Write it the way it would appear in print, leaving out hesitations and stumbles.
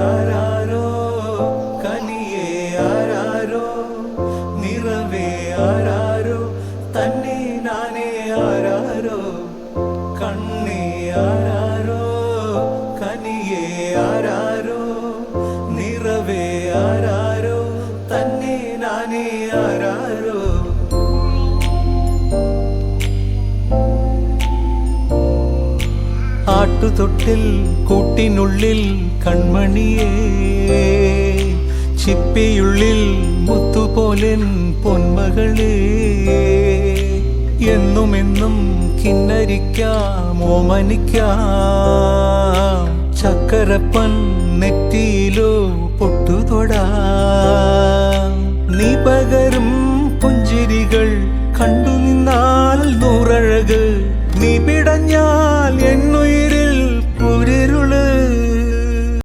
ആരാരോ കനിയേ ആരാരോ നിറവേ ആരാരോ തന്നെ നാനേ ആരാരോ കണ്ണേ ആരാരോ കനിയേ ആരാരോ നിറവേ ആരാരോ തന്നെ നാനേ ആരാരോ. ആട്ടുതൊട്ടിൽ കൂട്ടിനുള്ളിൽ കൺമണിയേ ചിപ്പിയുള്ളിൽ മുത്തുപോലെൻ പൊന്മകളേ എന്നുമെന്നും കിന്നരിക്കാം ഓമനിക്കാം ചക്കരപ്പൻ നെറ്റിയിലോ പൊട്ടുതൊടാം നീ പകരും പുഞ്ചിരികൾ കണ്ടു നിന്നാൽ നൂറഴക് നീ പിടഞ്ഞാൽ എൻ